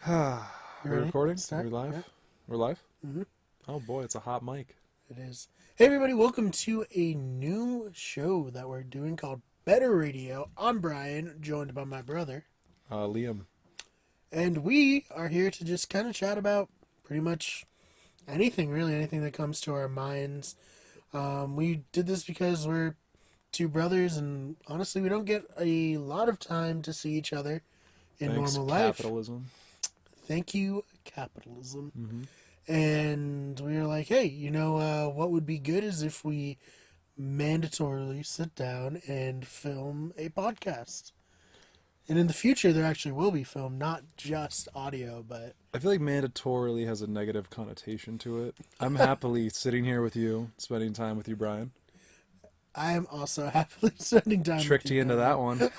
We're recording? Start? Are we live? Yeah. We're live? Mm-hmm. Oh boy, it's a hot mic. It is. Hey everybody, welcome to a new show that we're doing called Better Radio. I'm Brian, joined by my brother. Liam. And we are here to just kind of chat about pretty much anything, really, anything that comes to our minds. We did this because we're two brothers, and honestly, we don't get a lot of time to see each other in Thanks, normal life. capitalism. Thank you, capitalism. Mm-hmm. And we were like, hey, what would be good is if we mandatorily sit down and film a podcast. And in the future, there actually will be film, not just audio, but... I feel like mandatorily has a negative connotation to it. I'm happily sitting here with you, spending time with you, Brian. I am also happily spending time Tricked with you into that one.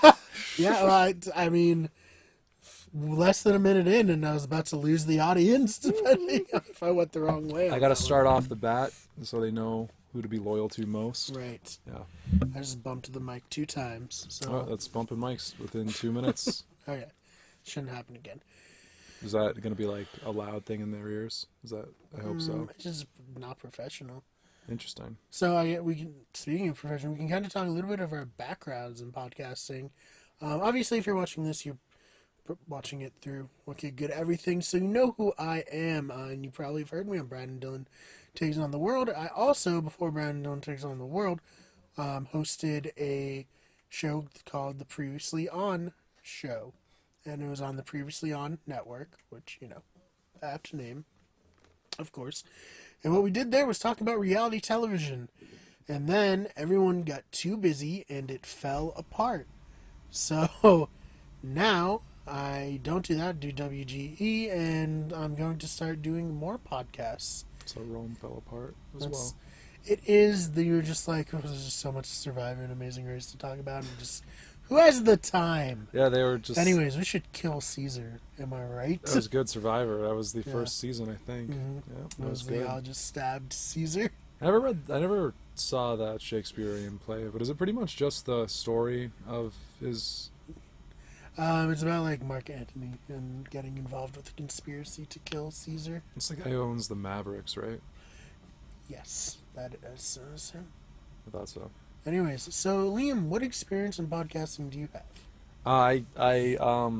Yeah, well, I mean, less than a minute in, and I was about to lose the audience, depending on if I went the wrong way. I got to start off the bat so they know who to be loyal to most. Right. Yeah. I just bumped the mic 2 times. So. Oh, that's bumping mics within 2 minutes. Okay. Shouldn't happen again. Is that going to be like a loud thing in their ears? I hope so. It's just not professional. Interesting. So speaking of professional, we can kind of talk a little bit of our backgrounds in podcasting. Obviously, if you're watching this, you're watching it through Wicked Good Everything, so you know who I am, and you probably have heard me on Brandon Dillon Takes on the World. I also, before Brandon Dillon Takes on the World, hosted a show called The Previously On Show, and it was on the Previously On Network, which, I have to name, of course. And what we did there was talk about reality television. And then everyone got too busy and it fell apart. So now I don't do that, I do WGE, and I'm going to start doing more podcasts. So Rome fell apart as well. It is, you're just like, there's just so much Survivor and Amazing Race to talk about, and just, who has the time? Yeah, they were just... Anyways, we should kill Caesar, am I right? That was good, Survivor. That was the first season, I think. Mm-hmm. Yeah, that was good. They all just stabbed Caesar. I never saw that Shakespearean play, but is it pretty much just the story of his... It's about like Mark Antony and getting involved with the conspiracy to kill Caesar. It's the guy who owns the Mavericks, right? Yes, that is so. I thought so. Anyways, so Liam, what experience in podcasting do you have? I a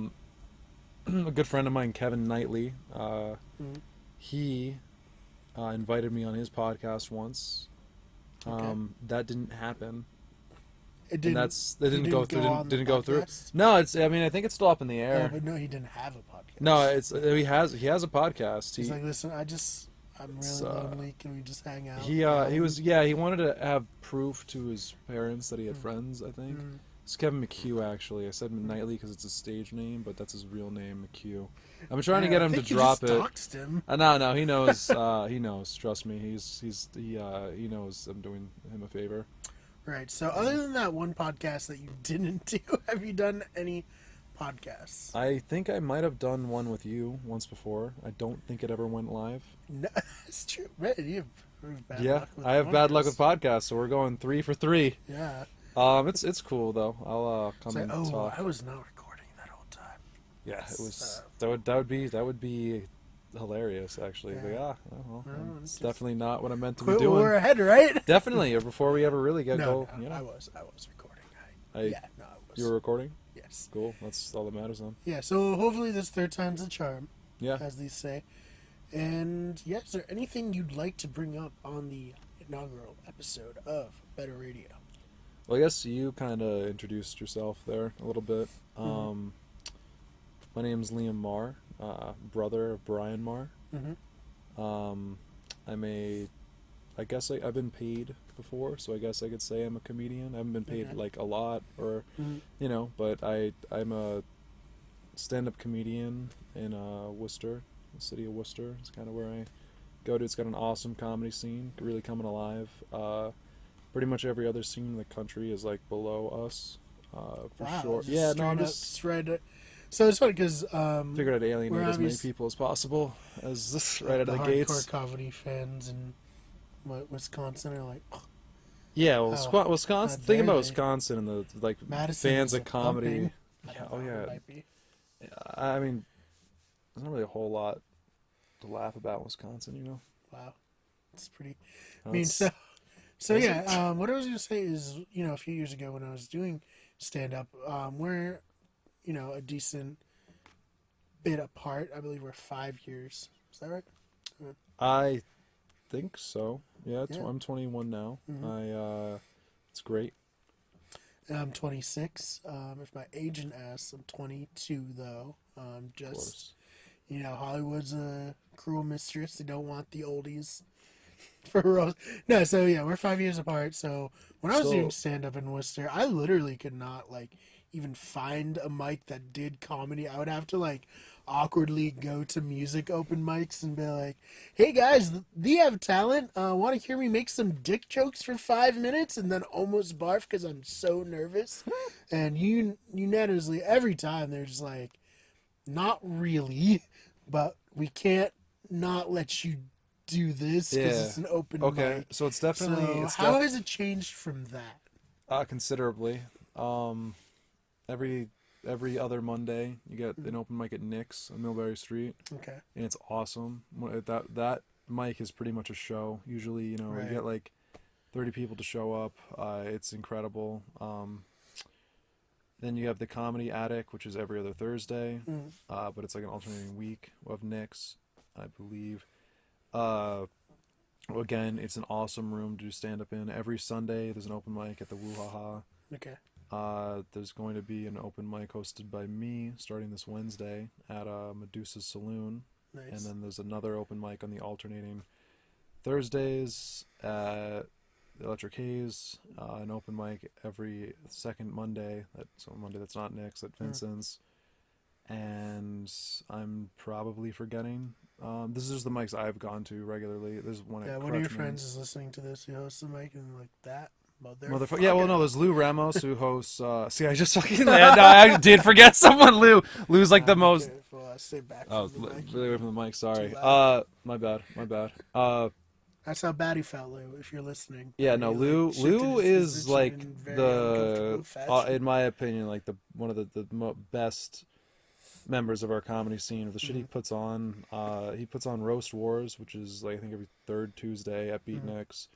good friend of mine, Kevin Knightley, he invited me on his podcast once. Okay. That didn't happen. It didn't. That didn't go through. Didn't go through. Podcast? No, I think it's still up in the air. No, but no, he didn't have a podcast. No, he has a podcast. He's like, listen, I'm really lonely. Can we just hang out? He wanted to have proof to his parents that he had friends. I think it's Kevin McHugh. Actually, I said Knightley because it's a stage name, but that's his real name, McHugh. I'm trying to get him to drop it. Doxed him. No, he knows. He knows. Trust me, he knows I'm doing him a favor. Right. So, other than that one podcast that you didn't do, have you done any podcasts? I think I might have done one with you once before. I don't think it ever went live. No, it's true. Right, you have bad luck with I have bad luck with podcasts, so we're going 3 for 3. Yeah. It's cool though. I'll come and talk. I was not recording that whole time. Yeah, it was. That would be hilarious, actually. Yeah. It's definitely not what I meant to be Quit doing. when we're ahead, right? Definitely, or before we ever really get No, You know. I was recording. I was. You were recording? Yes. Cool. That's all that matters then. Yeah. So hopefully this third time's the charm. Yeah. As they say. And yeah, is there anything you'd like to bring up on the inaugural episode of Better Radio? Well, I guess you kind of introduced yourself there a little bit. My name's Liam Marr, brother of Brian Marr. I guess I've been paid before, so I guess I could say I'm a comedian. I haven't been paid like a lot, or but I'm a stand-up comedian in Worcester, the city of Worcester. It's kind of where I go to. It's got an awesome comedy scene, really coming alive. Pretty much every other scene in the country is like below us, for sure. Yeah, no, I'm just right. So it's funny because figured I'd alienate as many people as possible as this right out of the gates. Hardcore comedy fans in Wisconsin are like, yeah, well, Wisconsin. Think about Wisconsin and the Madison fans of comedy. Yeah, I mean, there's not really a whole lot to laugh about in Wisconsin, you know. Wow, it's pretty. I No, mean, it's so is yeah. it? What I was gonna say is, a few years ago when I was doing stand up, we're a decent bit apart. I believe we're 5 years. Is that right? I think so. Yeah, Yeah. I'm 21 now. Mm-hmm. It's great. And I'm 26. If my agent asks, I'm 22 though. Of Just course. Hollywood's a cruel mistress. They don't want the oldies for roles. No, so yeah, we're 5 years apart. So when I was doing Still, stand up in Worcester, I literally could not even find a mic that did comedy. I would have to awkwardly go to music open mics and be like, "Hey guys, do you have talent? Want to hear me make some dick jokes for 5 minutes?" And then almost barf because I'm so nervous. And unanimously every time they're just like, "Not really, but we can't not let you do this because yeah. it's an open Okay, mic." so it's definitely So how has it changed from that? considerably. Um, every other Monday you get an open mic at Nick's on Millbury Street, Okay, and it's awesome. That mic is pretty much a show. Usually, you right. get like 30 people to show up. It's incredible. Then you have the Comedy Attic, which is every other Thursday, but it's like an alternating week of Nick's, I believe. Again, it's an awesome room to do stand up in. Every Sunday, there's an open mic at the Woo Ha Ha. Okay. There's going to be an open mic hosted by me starting this Wednesday at Medusa's Saloon. Nice. And then there's another open mic on the alternating Thursdays at Electric Haze, an open mic every second Monday. So Monday that's not Nick's at Vincent's. And I'm probably forgetting. This is just the mics I've gone to regularly. There's one at one of your Crutchman's. friends is listening to this who hosts the mic and like that. Motherfucker. Yeah, well, no, there's Lou Ramos who hosts. See, I just fucking. No, I did forget someone. Lou's like the most. Stay back Oh, from the mic. really away from the mic. Sorry. Too loud. My bad. That's how bad he felt, Lou. If you're listening. Yeah, no, Lou is like the, in my opinion, like one of the best members of our comedy scene. Of the shit he puts on Roast Wars, which is like I think every third Tuesday at Beatniks.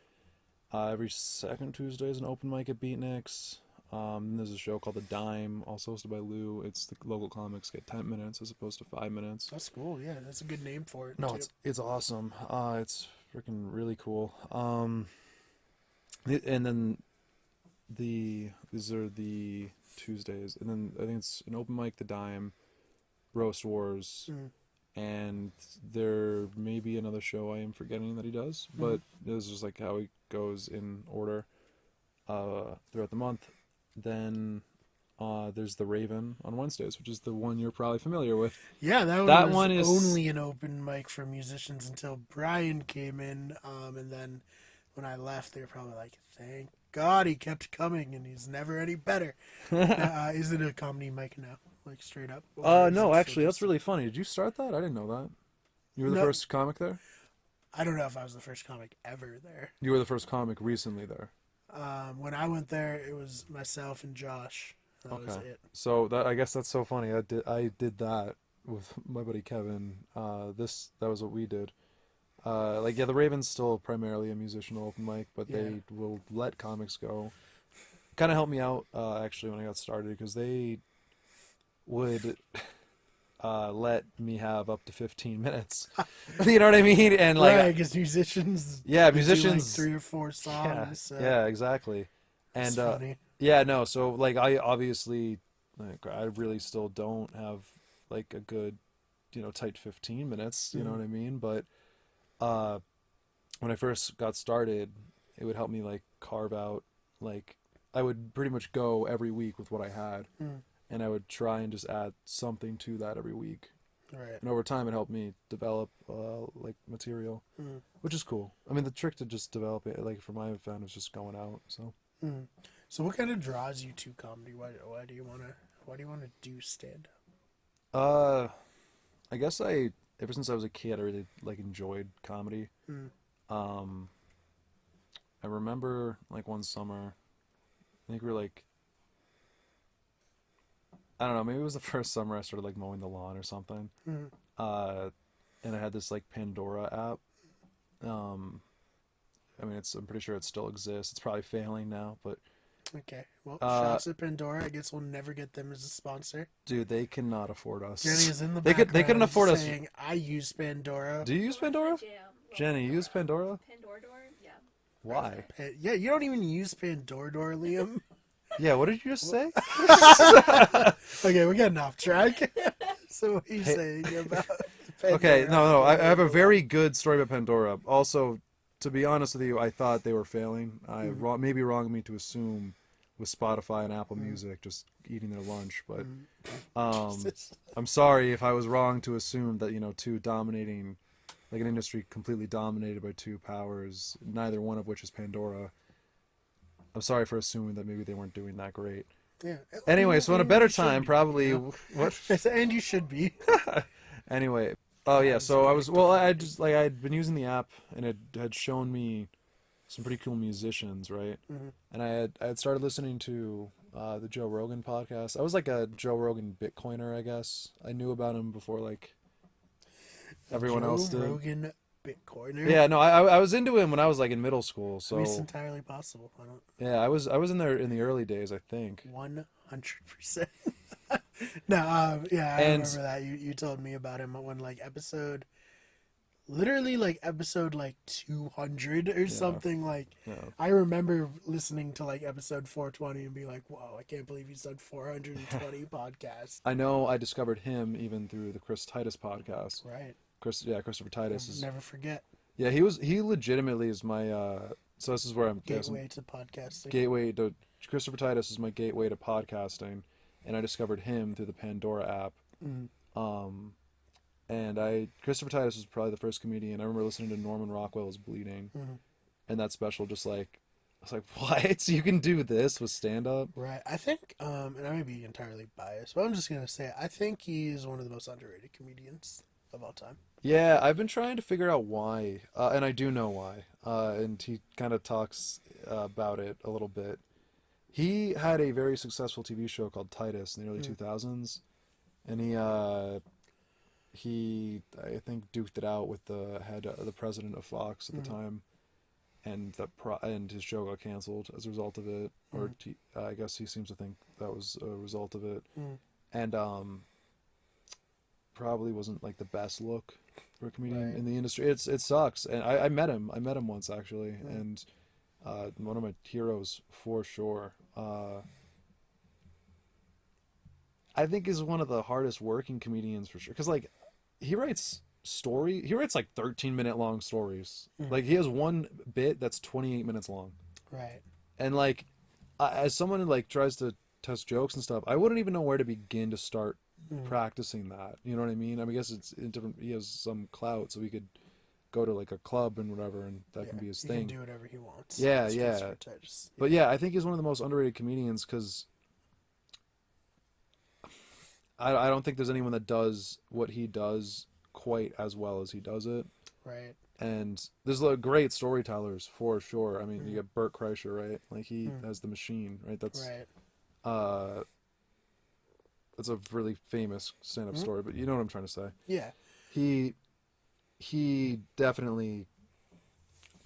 Every second Tuesday is an open mic at Beatniks. There's a show called The Dime, also hosted by Lou. It's the local comics get 10 minutes as opposed to 5 minutes. That's cool. Yeah, that's a good name for it. No, too. it's awesome. It's freaking really cool. And then these are the Tuesdays, and then I think it's an open mic, The Dime, Roast Wars, and there may be another show I am forgetting that he does, but this is just like how he goes in order throughout the month. Then there's The Raven on Wednesdays, which is the one you're probably familiar with. Yeah, that one is only an open mic for musicians until Brian came in, and then when I left, they were probably like, "Thank God he kept coming, and he's never any better." Is it a comedy mic now, like straight up? No, actually, that's really funny. Did you start that? I didn't know that. You were the first comic there? I don't know if I was the first comic ever there. You were the first comic recently there. When I went there, it was myself and Josh. That was it. So I guess that's so funny. I did that with my buddy Kevin. That was what we did. The Raven's still primarily a musicianal open mic, but they will let comics go. Kind of helped me out actually when I got started because they would let me have up to 15 minutes. You know what I mean? And because musicians. Musicians do 3 or 4 songs. Yeah, exactly. And funny. So I obviously I really still don't have like a good, tight 15 minutes. You know what I mean? But when I first got started, it would help me carve out I would pretty much go every week with what I had. And I would try and just add something to that every week. Right. And over time, it helped me develop material, which is cool. I mean, the trick to just develop it, from my fan, is just going out. So. So, what kind of draws you to comedy? Why do you want to do stand up? I guess ever since I was a kid, I really enjoyed comedy. I remember one summer, I think we were I don't know, maybe it was the first summer I started mowing the lawn or something. had this like Pandora app. I mean, I'm pretty sure it still exists. It's probably failing now, but Okay. Well, shouts at Pandora. I guess we'll never get them as a sponsor. dude, they cannot afford us. Jenny is in the They couldn't afford us. saying, I use Pandora. Do you use Pandora? Jenny, you use Pandora? Pandora door? Yeah. Why? Yeah, you don't even use Pandora, Liam. Yeah, what did you just say? Okay, we're getting off track. So what are you saying about Pandora? Okay, no, I have a very good story about Pandora. Also, to be honest with you, I thought they were failing. Maybe wrong of me to assume with Spotify and Apple Music just eating their lunch, but I'm sorry if I was wrong to assume that, two dominating, like an industry completely dominated by two powers, neither one of which is Pandora. I'm sorry for assuming that maybe they weren't doing that great. Yeah. Anyway, so in a better time, probably what? And you should be. Anyway, oh yeah, so I'd been using the app and it had shown me some pretty cool musicians, right? Mm-hmm. And I had started listening to the Joe Rogan podcast. I was like a Joe Rogan Bitcoiner, I guess. I knew about him before like everyone else did. Joe Rogan Bitcoiner. Yeah, no, I was into him when I was like in middle school. So it's entirely possible. Yeah, I was in there in the early days, I think. 100%. No, yeah, I remember that. You told me about him when literally episode 200 or something. I remember listening to episode 420 and being like, whoa, I can't believe he's done 420 podcasts. I know I discovered him even through the Chris Titus podcast. Right. Christopher Titus is never forget. Yeah, he legitimately is my so this is where I'm gateway to podcasting. Christopher Titus is my gateway to podcasting, and I discovered him through the Pandora app. Mm. And Christopher Titus was probably the first comedian. I remember listening to Norman Rockwell's Bleeding, and that special just I was like, what? You can do this with stand up? Right. I think, and I may be entirely biased, but I'm just gonna say I think he is one of the most underrated comedians of all time. Yeah, I've been trying to figure out why, and I do know why. And he kind of talks about it a little bit. He had a very successful TV show called Titus in the early 2000s, and he I think duked it out with the president of Fox at the time, and and his show got canceled as a result of it, or I guess he seems to think that was a result of it, and probably wasn't the best look for a comedian in the industry. It sucks, and I met him once actually, and one of my heroes for sure. I think is one of the hardest working comedians for sure, because he writes 13-minute long stories. He has one bit that's 28 minutes long, right? And as someone who tries to test jokes and stuff, I wouldn't even know where to begin to start practicing that. You know what I mean? I guess it's different. He has some clout, so he could go to a club and whatever, and that can be his thing. He can do whatever he wants. Yeah. But yeah, I think he's one of the most underrated comedians because I don't think there's anyone that does what he does quite as well as he does it. Right. And there's great storytellers for sure. I mean, you get Bert Kreischer, right? He has The Machine, right? That's right. That's a really famous stand-up story, but you know what I'm trying to say. Yeah. He definitely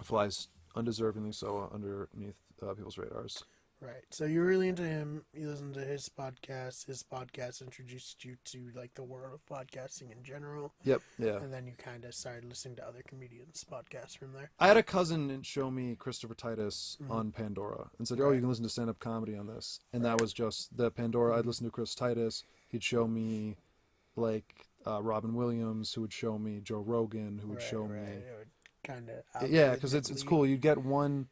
flies undeservingly so underneath people's radars. Right. So you're really into him. You listened to his podcast. His podcast introduced you to the world of podcasting in general. Yep. Yeah. And then you kind of started listening to other comedians' podcasts from there. I had a cousin show me Christopher Titus on Pandora and said, "Oh, you can listen to stand-up comedy on this." And that was just the Pandora. I'd listen to Chris Titus. He'd show me Robin Williams, who would show me Joe Rogan, who would show me. It would kind of. Yeah, because it's cool. You'd get one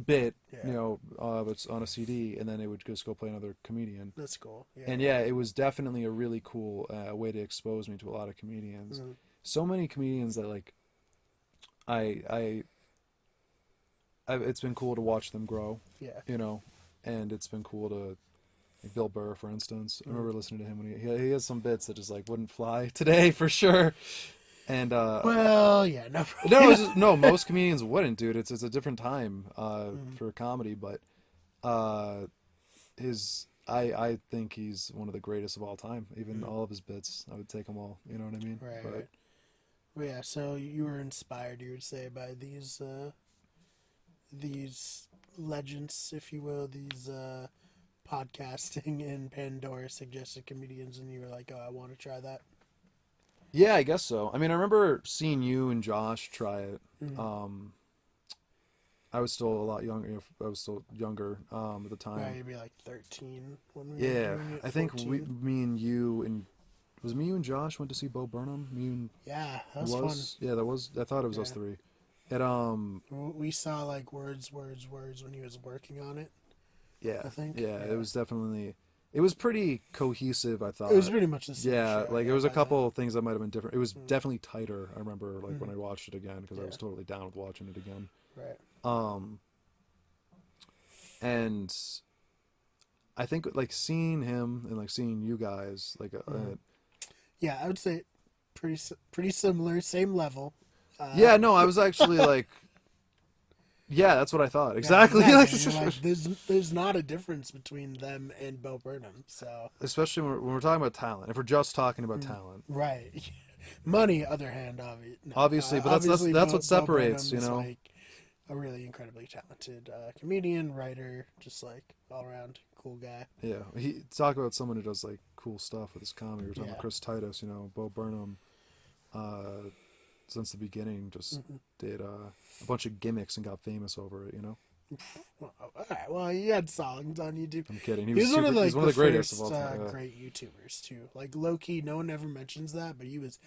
bit, it's on a CD, and then it would just go play another comedian. That's cool. Yeah. And yeah, it was definitely a really cool way to expose me to a lot of comedians. So many comedians that it's been cool to watch them grow. Yeah. And it's been cool to Bill Burr, for instance. I remember listening to him when he has some bits that just wouldn't fly today for sure. And no, most comedians wouldn't, dude. It's a different time for comedy, but I think he's one of the greatest of all time. Even all of his bits, I would take them all. You know what I mean? Right, But right. Well, yeah, so you were inspired, you would say, by these legends, if you will, these podcasting and Pandora suggested comedians, and you were like, oh, I want to try that. yeah, I guess so. I mean, I remember seeing you and Josh try it. Mm-hmm. I was still a lot younger. I was still younger at the time. Right, you'd be like 13 when we were Yeah, doing it. I think 14. me and you and was it me, you and Josh went to see Bo Burnham. Me and Yeah, that was fun. yeah, that was. I thought it was us Yeah. three. It We saw like words when he was working on it. yeah, I think. yeah, Yeah. it was definitely. It was pretty cohesive. I thought It was pretty much the same. yeah, show, like yeah, it was a by couple things that might have been different. It was Mm. definitely tighter. I remember like when Mhm. I watched it again because I Yeah. was totally down with watching it again. then. Right. And I think like seeing him and like seeing you guys like Mhm. Yeah, I would say pretty similar, same level. yeah, no, I was actually like yeah, that's what I thought Yeah, exactly. exactly. You're like, there's not a difference between them and Bo Burnham. So Especially when we're talking about talent. If we're just talking about talent, right, money. Other hand, obviously, but obviously that's Bo what separates, Burnham you is, know. like a really incredibly talented comedian, writer, just like all around cool guy. Yeah, he talk about someone who does like cool stuff with his comedy. We're talking Yeah. about Chris Titus, you know, Bo Burnham. Since the beginning, just Mhm. did a bunch of gimmicks and got famous over it. You know, Well, all right. Well, he had songs on YouTube. I'm kidding. He was one of like he's one of the greatest of first all time. Yeah. great YouTubers too. Like low key, no one ever mentions that, but he was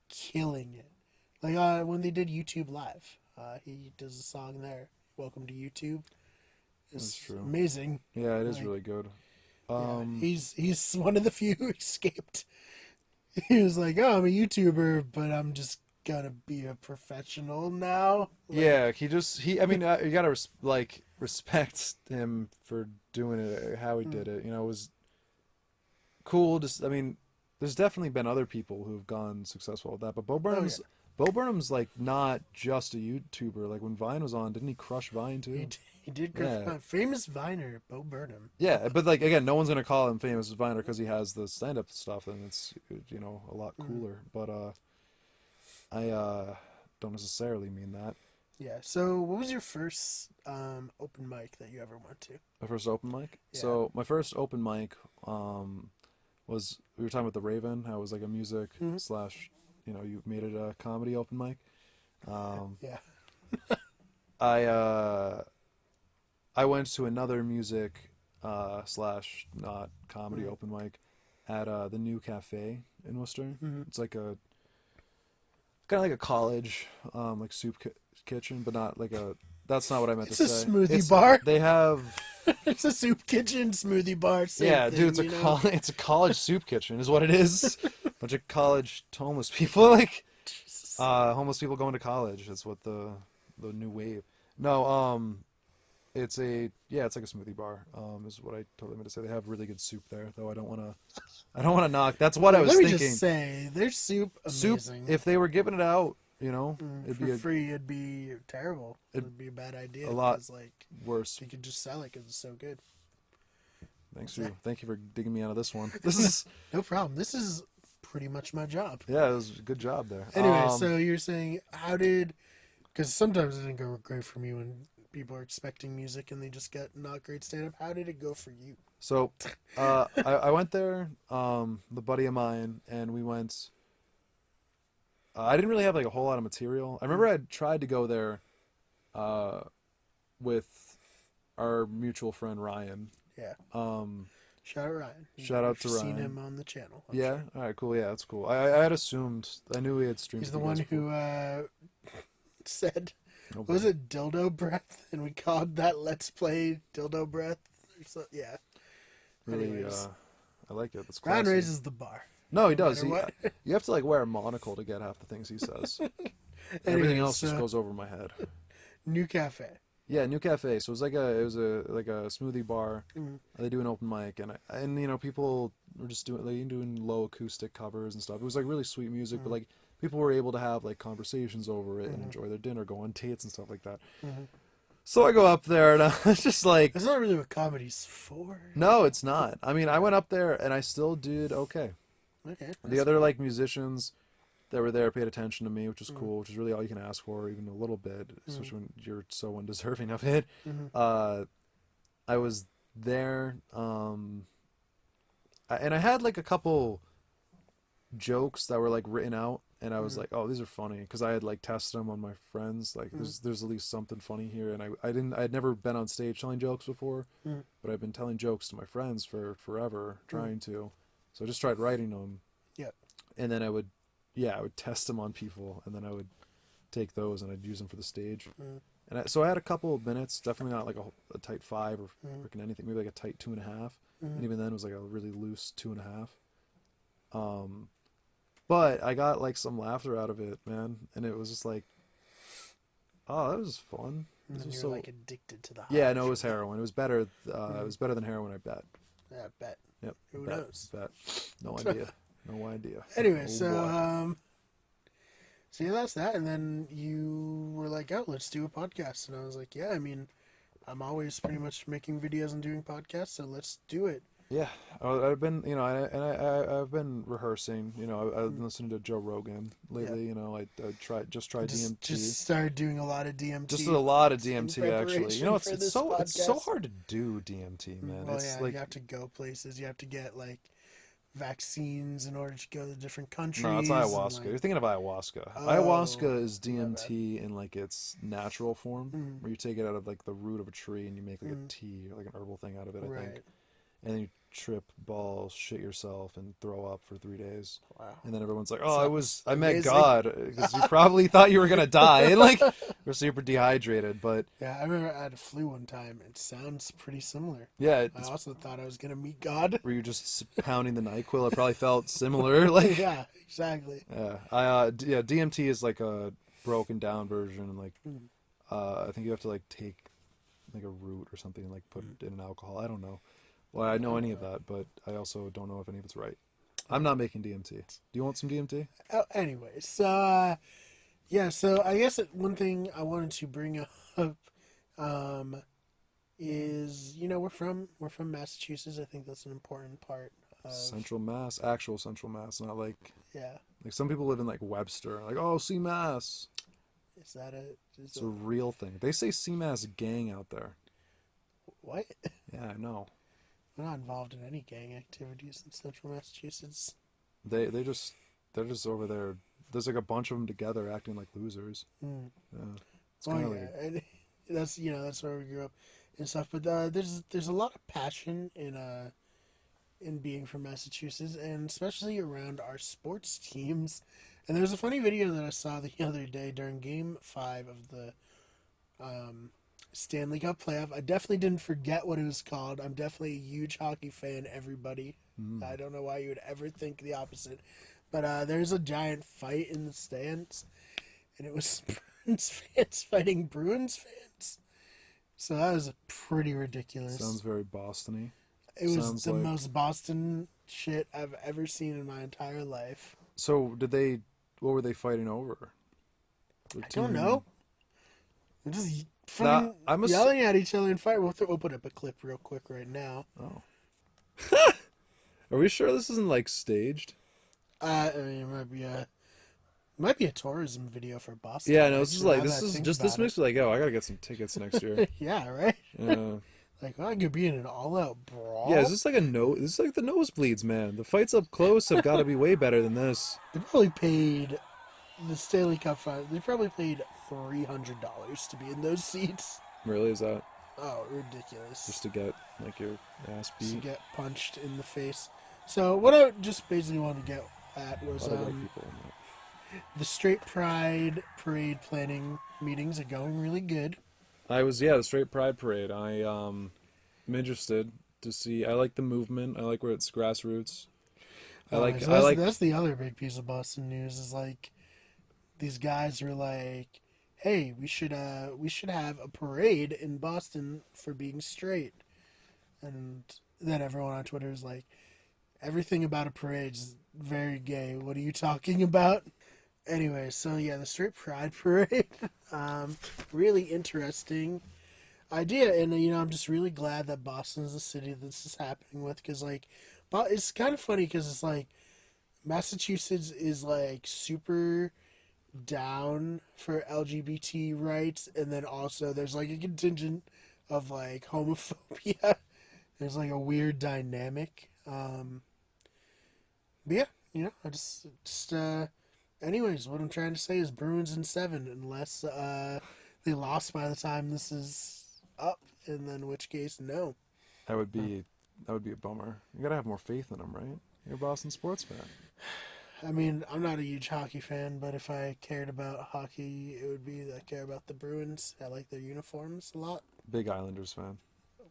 killing it. Like when they did YouTube Live, he does a song there. Welcome to YouTube. It's That's true. amazing. Yeah, it is Like, really good. Yeah, he's one of the few who escaped. He was like, "Oh, I'm a YouTuber, but I'm just gonna be a professional now." Like, Yeah, he. I mean, you gotta respect him for doing it how he did it. You know, it was cool. Just, I mean, there's definitely been other people who've gone successful with that, but Bo Burnham's like not just a YouTuber. Like when Vine was on, didn't he crush Vine too? he did. Yeah. Famous Viner Bo Burnham. Yeah, but like again, no one's gonna call him famous Viner because he has the stand-up stuff, and it's you know a lot cooler. But I don't necessarily mean that. Yeah. So, what was your first open mic that you ever went to? My first open mic. Yeah. So my first open mic was we were talking about the Raven. How it was like a music slash, you know, you made it a comedy open mic. Yeah. I went to another music slash not comedy open mic at the New Cafe in Worcester. It's like a kind of like a college like soup kitchen, but not like a. That's not what I meant It's to a say. smoothie bar. They have It's a soup kitchen, smoothie bar. Same yeah, thing, dude. It's it's a college soup kitchen, is what it is. Bunch of college homeless people, like homeless people going to college. That's what the new wave. No, it's a it's like a smoothie bar. Is what I totally meant to say. They have really good soup there, though. I don't want to knock. That's what I was Let me thinking. just say, their soup Soup. amazing. If they were giving it out, you know, it'd for be free, it'd be terrible. It'd be a bad idea. a lot because, like, worse. you could just sell it because it's so good. Thank you for digging me out of this one. This is No problem. This is pretty much my job. yeah, it was a good job there. Anyway, so you're saying because sometimes it didn't go great for me when people are expecting music and they just get not great stand up. How did it go for you? So, I went there, the buddy of mine, and we went. I didn't really have like a whole lot of material. I remember I tried to go there, with our mutual friend Ryan. Yeah. Shout out Ryan. Shout out to We've Seen Ryan. him on the channel. I'm Yeah. sure. All right. Cool. Yeah, that's cool. I had assumed. I knew he had streamed. He's the with you one guys who said, before. what was it, dildo breath? And we called that Let's Play dildo breath. Yeah. Really, Anyways. I like it. That's Ryan classy. raises the bar. No, he does. matter what. You have to like wear a monocle to get half the things he says. Everything Anyways, else just goes over my head. New cafe. Yeah, New Cafe. So it was a smoothie bar. They do an open mic, and you know people were just doing low acoustic covers and stuff. It was like really sweet music, but like people were able to have like conversations over it and enjoy their dinner, go on dates and stuff like that. So I go up there and I was just like, That's not really what comedy's for. no, it's not. I mean, I went up there and I still did okay. Okay. The other like musicians that were there paid attention to me, which was cool, which is really all you can ask for, even a little bit, especially when you're so undeserving of it. I was there, and I had like a couple jokes that were like written out, and I was like, oh, these are funny, because I had like tested them on my friends, like there's at least something funny here, and I'd never been on stage telling jokes before, but I've been telling jokes to my friends for forever, trying to, so I just tried writing them, and then I would test them on people, and then I would take those and I'd use them for the stage. And so I had a couple of minutes, definitely not like a tight 5 or freaking anything, maybe like a tight 2.5. And even then it was like a really loose 2.5. But I got like some laughter out of it, man. And it was just like, oh, that was fun. And then you're like addicted to the high. Yeah, no, it was heroin. It was better. It was better than heroin, I bet. Yeah, I bet. Yep. Who knows? Bet. No idea. No idea. Anyway, Oh, so yeah, that's that. And then you were like, oh, let's do a podcast. And I was like, yeah, I mean, I'm always pretty much making videos and doing podcasts, so let's do it. Yeah, I've been, I've been rehearsing. I've been listening to Joe Rogan lately. I tried DMT. Just started doing a lot of DMT. Just a lot of DMT, actually. It's so hard to do DMT, man. Well, it's yeah, like you have to go places. You have to get like vaccines in order to go to different countries. No, it's ayahuasca. You're thinking of ayahuasca. Oh, Ayahuasca is DMT in like its natural form, where you take it out of like the root of a tree and you make like a tea or like an herbal thing out of it. I think. And then you trip balls, shit yourself, and throw up for 3 days. Wow. And then everyone's like, "Oh, I met God," because you probably thought you were gonna die, and like you're super dehydrated. But yeah, I remember I had a flu one time. It sounds pretty similar. Yeah, I also thought I was gonna meet God. Were you just pounding the NyQuil? It probably felt similar. Like yeah, exactly. Yeah, DMT is like a broken down version. Like I think you have to like take like a root or something and like put it in an alcohol. I don't know. Well, I know any of that, but I also don't know if any of it's right. I'm not making DMT. Do you want some DMT? Anyway, so yeah, so I guess one thing I wanted to bring up is we're from Massachusetts. I think that's an important part of Central Mass, actual Central Mass, not like like some people live in like Webster, like CMass. Is that it's a real thing. They say CMass gang out there. What? Yeah, I know. We're not involved in any gang activities in Central Massachusetts. They're just over there. There's like a bunch of them together acting like losers. It's kind of like that's that's where we grew up and stuff. But there's a lot of passion in being from Massachusetts, and especially around our sports teams. And there's a funny video that I saw the other day during Game 5 of the Stanley Cup playoff. I definitely didn't forget what it was called. I'm definitely a huge hockey fan, everybody. I don't know why you would ever think the opposite. But there's a giant fight in the stands, and it was Bruins fans fighting Bruins fans. So that was pretty ridiculous. Sounds very Boston-y. It was the most Boston shit I've ever seen in my entire life. So what were they fighting over? I don't know. They're just yelling at each other and fight. We'll put up a clip real quick right now. Oh. Are we sure this isn't like staged? I mean, it might be a tourism video for Boston. Yeah, no, this makes me like, I gotta get some tickets next year. Yeah, right. Yeah. Like, I could be in an all-out brawl. Yeah, is this like this is like the nosebleeds, man. The fights up close have got to be way better than this. They probably paid the Stanley Cup fight. They probably paid $300 to be in those seats. Really, is that? Oh, ridiculous. Just to get like your ass beat. Just to get punched in the face. So what I just basically wanted to get at was the Straight Pride parade planning meetings are going really good. The Straight Pride Parade. I'm interested to see. I like the movement. I like where it's grassroots. That's the other big piece of Boston news is like these guys are like, hey, we should have a parade in Boston for being straight, and then everyone on Twitter is like, everything about a parade is very gay. What are you talking about? Anyway, so yeah, the Straight Pride Parade, really interesting. idea, and I'm just really glad that Boston is the city this is happening with, because like, but it's kind of funny because it's like Massachusetts is like super down for LGBT rights, and then also there's like a contingent of like homophobia. There's like a weird dynamic. But yeah, I just anyways, what I'm trying to say is Bruins in 7, unless they lost by the time this is up, and then in which case, no. That would be a bummer. You gotta have more faith in them, right? You're a Boston sports fan. I mean, I'm not a huge hockey fan, but if I cared about hockey, it would be that I care about the Bruins. I like their uniforms a lot. Big Islanders fan.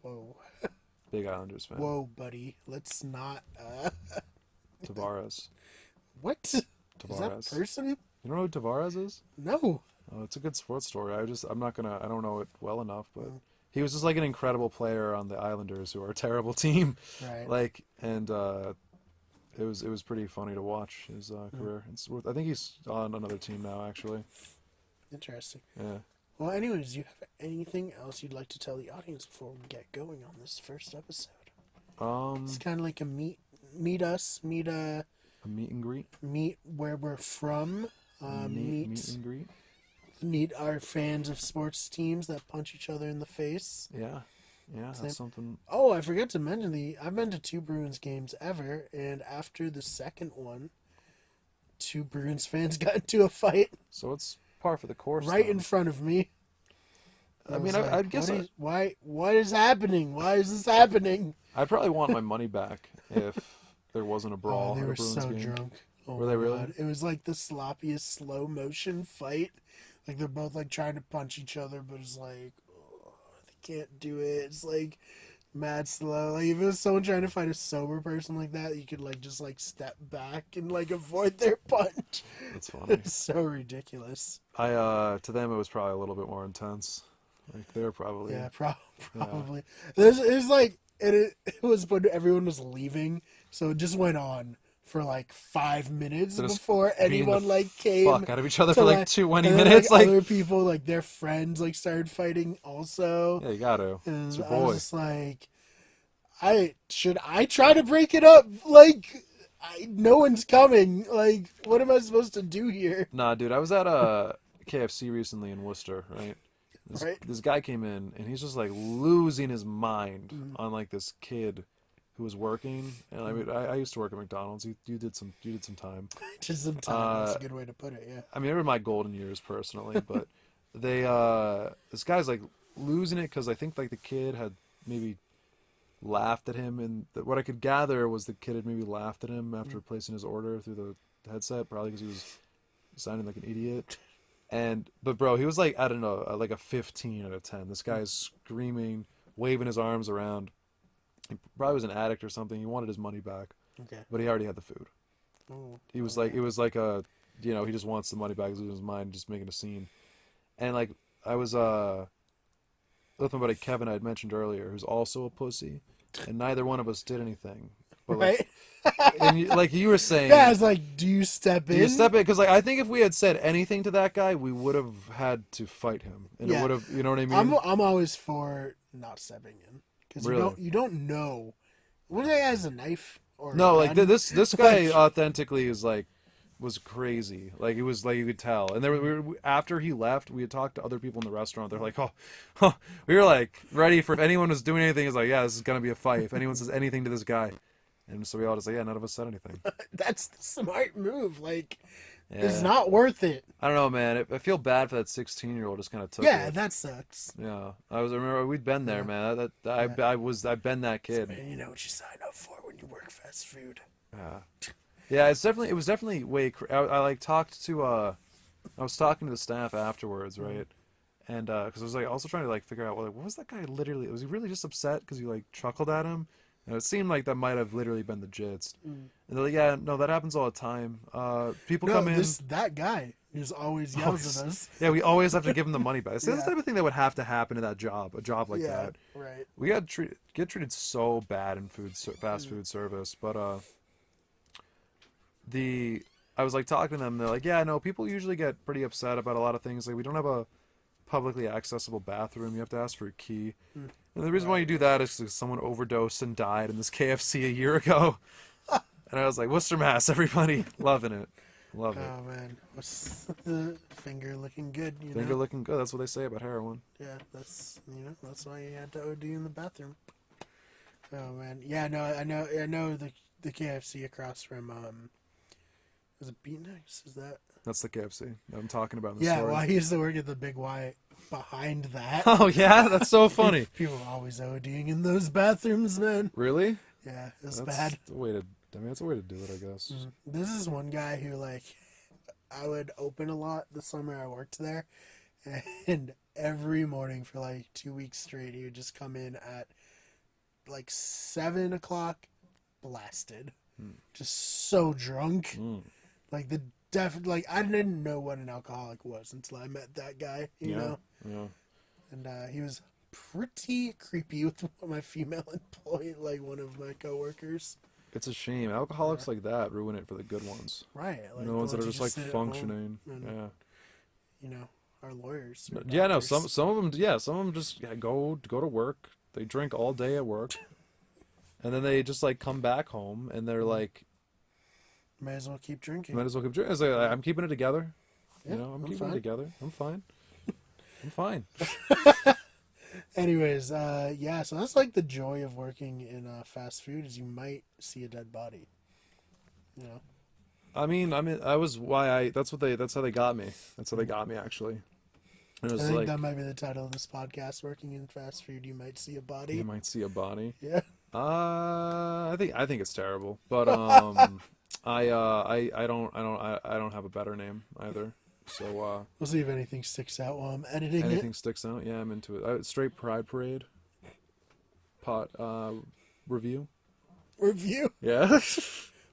Whoa. Big Islanders fan. Whoa, buddy. Let's not. Tavares. What? Tavares. Is that person? You don't know who Tavares is? No. Oh, it's a good sports story. I don't know it well enough, but he was just like an incredible player on the Islanders, who are a terrible team. Right. Like, and it was pretty funny to watch his career. I think he's on another team now, actually. Interesting. Yeah. Well, anyways, do you have anything else you'd like to tell the audience before we get going on this first episode? It's kind of like a meet a meet and greet. Meet where we're from. Meet and greet. Meet our fans of sports teams that punch each other in the face. Yeah, that's something. Oh, I forgot to mention I've been to 2 Bruins games ever, and after the second one, 2 Bruins fans got into a fight. So it's par for the course. Right in front of me. I mean, I guess what is happening? Why is this happening? I'd probably want my money back if there wasn't a brawl. Oh, they in a were Bruins so game. drunk. Oh, were they really? God. It was like the sloppiest slow motion fight. Like they're both like trying to punch each other, but it's like they can't do it. It's like mad slow. Like if it was someone trying to fight a sober person like that, you could like just like step back and like avoid their punch. That's funny. It's so ridiculous. To them it was probably a little bit more intense. Like they were probably probably. It was like it was when everyone was leaving, so it just went on for like 5 minutes before anyone like came. Fuck out of each other for like 20 and minutes. Then, like other people, like their friends, like started fighting also. Yeah, you got to. And it's your I boy. was just like, should I try to break it up? Like, no one's coming. Like, what am I supposed to do here? Nah, dude, I was at KFC recently in Worcester, right? This guy came in and he's just like losing his mind on like this kid who was working. And I mean, I used to work at McDonald's. You did some time. Just some time. That's a good way to put it. Yeah. I mean, they were my golden years personally, but this guy's like losing it because I think like the kid had maybe laughed at him, and what I could gather was the kid had maybe laughed at him after placing his order through the headset, probably because he was sounding like an idiot. But bro, he was like, I don't know, like a 15 out of 10. This guy is screaming, waving his arms around. He probably was an addict or something. He wanted his money back. Okay. But he already had the food. Ooh. He was like, it was like a, he just wants the money back, he's losing his mind, just making a scene. And like, I was with my buddy Kevin I had mentioned earlier, who's also a pussy, and neither one of us did anything. But like, and like you were saying, yeah, it's like, do you step in? Because like I think if we had said anything to that guy, we would have had to fight him, and it would have, you know what I mean? I'm always for not stepping in, because you don't know. What, that has a knife or no, a like gun? this guy authentically is like was crazy. Like it was like you could tell. And after he left, we had talked to other people in the restaurant. They're like, oh, we were like ready for if anyone was doing anything. It's like, yeah, this is gonna be a fight. If anyone says anything to this guy. And so we all just like, yeah, none of us said anything. That's the smart move. Like, it's not worth it. I don't know, man. I feel bad for that 16-year-old. Just kind of took it. Yeah, that sucks. Yeah, I remember we'd been there, man. I've been that kid. Man, you know what you sign up for when you work fast food. Yeah, it was definitely way. I like talked to I was talking to the staff afterwards, right? And because I was like also trying to like figure out what was that guy literally? Was he really just upset because you like chuckled at him? And it seemed like that might have literally been the gist. And they're like, yeah, no, that happens all the time. People come in. That guy just always yells at us. Yeah, we always have to give him the money back. That's the type of thing that would have to happen in that job, a job like that. Right. We get treated so bad in fast food service. But I was like talking to them. They're like, yeah, no, people usually get pretty upset about a lot of things. Like we don't have a publicly accessible bathroom, you have to ask for a key. Mm. And the reason why you do that is because someone overdosed and died in this KFC a year ago. And I was like, Worcester, Mass, everybody loving it. Love it. Oh man, what's the finger looking good? You Finger know? looking good. That's what they say about heroin. Yeah, that's why you had to OD in the bathroom. Oh man, yeah, no, I know the KFC across from was it Beatniks? Is that? That's the KFC that I'm talking about in the Yeah, story. well, I used to work at the Big Y behind that. Oh yeah, that's so funny. People were always ODing in those bathrooms, man. Really? Yeah, it was That's bad. the way to. I mean, that's a way to do it, I guess. This is one guy who, like, I would open a lot the summer I worked there, and every morning for like 2 weeks straight, he would just come in at like 7 o'clock, blasted, just so drunk. Like like I didn't know what an alcoholic was until I met that guy. You know, Yeah. and he was pretty creepy with my female employee, like one of my coworkers. It's a shame. Alcoholics like that ruin it for the good ones. Right, like The ones that are just like sit at home functioning. and, Yeah. You know, our lawyers. or Yeah, no, doctors. some of them, yeah, some of them just go to work. They drink all day at work, and then they just like come back home and they're like, Might as well keep drinking. might as well keep drinking. It's like, I'm keeping it together. Yeah, You know, I'm keeping fine. it together. I'm fine. I'm fine. Anyways, yeah, so that's like the joy of working in fast food is you might see a dead body. You know. I mean, that's how they got me. That's how they got me actually. And it I was think like, that might be the title of this podcast. Working in fast food, you might see a body. you might see a body. Yeah. I think it's terrible, but I don't have a better name either. So We'll see if anything sticks out while I'm editing anything sticks out. Yeah, I'm into it. Straight Pride Parade. Review. it. Review. Yeah.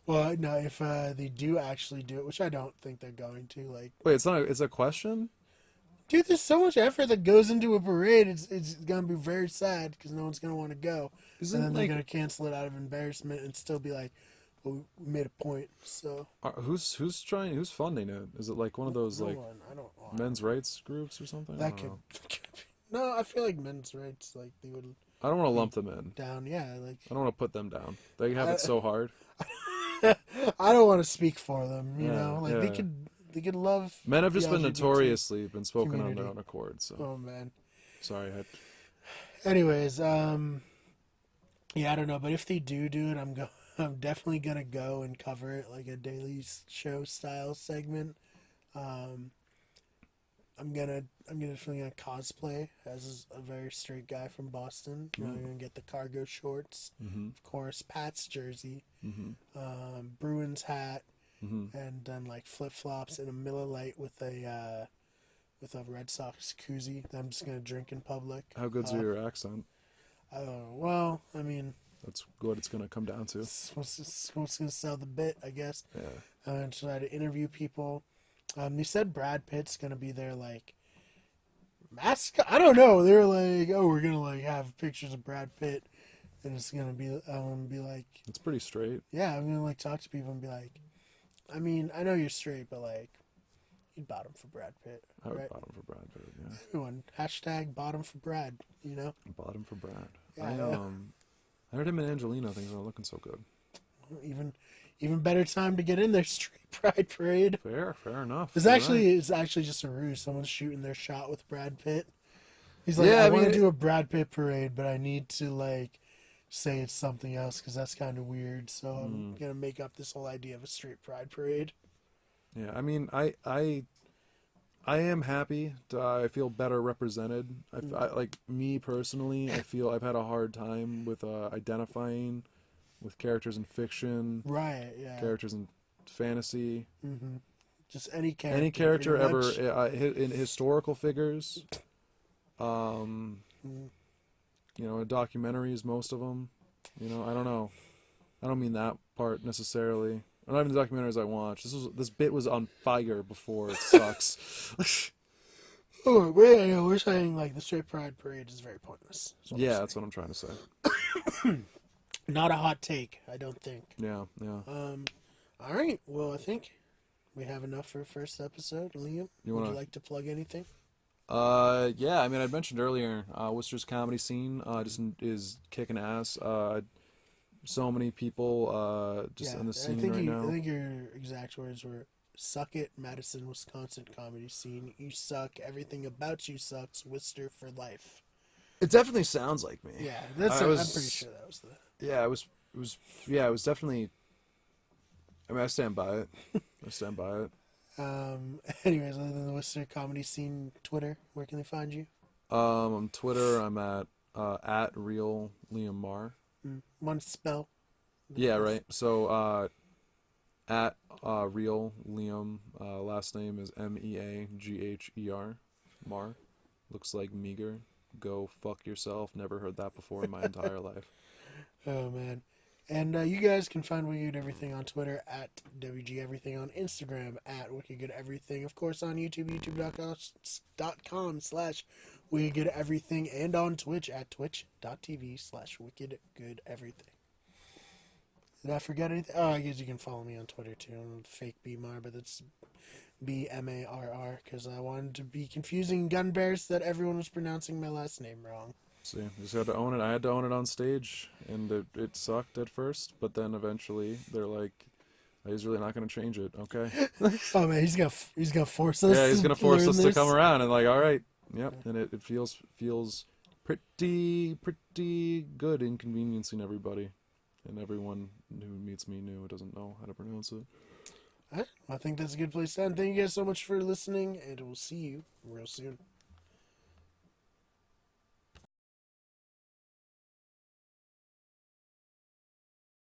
Well, no, if they do actually do it, which I don't think they're going to, like, Wait, it's a question. dude, there's so much effort that goes into a parade. It's gonna be very sad because no one's gonna want to go, and then they're gonna cancel it out of embarrassment and still be like, "Well, we made a point." So who's funding it? Is it like one of those no like one, I don't know. men's rights groups or something? That I could, don't no, I feel like men's rights, like they would I don't want to lump them in. down. Yeah, like I don't want to put them down. They have it so hard. I don't want to speak for them. You Yeah, know, like yeah. they could love. Men have the just been LGBT notoriously been spoken on community. their own accord. So Oh man. sorry. Anyways, yeah, I don't know, but if they do it, I'm definitely gonna go and cover it like a Daily Show style segment. I'm definitely gonna cosplay as a very straight guy from Boston. You know, I'm gonna get the cargo shorts, of course, Pat's jersey, Bruins hat, and then like flip flops and a Miller Lite with a Red Sox koozie that I'm just gonna drink in public. How good's your accent? Well, I mean, That's what it's gonna come down to. it's what's gonna sell the bit, I guess. Yeah. I'm gonna try to interview people. They said Brad Pitt's gonna be their like mascot. I don't know. They were like, "Oh, we're gonna like have pictures of Brad Pitt," and it's gonna be. I'm gonna be like, It's pretty straight. "Yeah." I'm gonna like talk to people and be like, "I mean, I know you're straight, but like, you'd bottom for Brad Pitt, I would right?" bottom for Brad Pitt. Yeah. Everyone hashtag bottom for Brad. You know, Bottom for Brad. Yeah. I heard him and Angelina. Things aren't looking so good. even better time to get in their straight pride parade. Fair enough. It's You're actually right. just a ruse. Someone's shooting their shot with Brad Pitt. He's like, Yeah, I I want to mean, do a Brad Pitt parade, but I need to like say it's something else because that's kind of weird. So I'm gonna make up this whole idea of a straight pride parade. Yeah, I mean, I am happy. I feel better represented. I like me personally. I feel I've had a hard time with identifying with characters in fiction, Right? Yeah. characters in fantasy, Just any character. any character pretty ever much. in historical figures. You know, in documentaries, most of them. You know, I don't know. I don't mean that part necessarily. Not even the documentaries I watched. This bit was on fire before. It sucks. Oh, we're saying like the straight pride parade is very pointless. is what we're Yeah, saying. that's what I'm trying to say. Not a hot take, I don't think. Yeah. All right. Well, I think we have enough for a first episode. Liam, would wanna- you like to plug anything? Yeah, I mean, I mentioned earlier, Worcester's comedy scene just is kicking ass. So many people just Yeah, in the I scene think right I now. think your exact words were "Suck it, Madison, Wisconsin comedy scene. You suck. Everything about you sucks. Worcester for life." It definitely sounds like me. Yeah, that's. I I'm pretty was, sure that was the. yeah, it was, yeah, it was definitely. I mean, I stand by it. I stand by it. Anyways, other than the Worcester comedy scene, Twitter, where can they find you? On Twitter, I'm at real Liam Marr. One spell. Yeah, right. So at real Liam, last name is Meagher, Marr. Looks like meager. Go fuck yourself. Never heard that before in my entire life. Oh man. And you guys can find Wicked Everything on Twitter at WG Everything, on Instagram at Wicked Good Everything, of course on YouTube, youtube.com/Wicked Good Everything, and on Twitch at twitch.tv/Wicked Good Everything. Did I forget anything? Oh, I guess you can follow me on Twitter too. I'm fake BMAR, but it's BMARR because I wanted to be confusing gun bears that everyone was pronouncing my last name wrong. See, just had to own it. I had to own it on stage, and it sucked at first, but then eventually they're like, "He's really not going to change it." Okay. Oh man, he's gonna force us Yeah, he's to gonna force learn us to come this. around, and like, all right, yep. And it feels pretty good inconveniencing everybody, and everyone who meets me new doesn't know how to pronounce it. All right, I think that's a good place to end. Thank you guys so much for listening, and we'll see you real soon.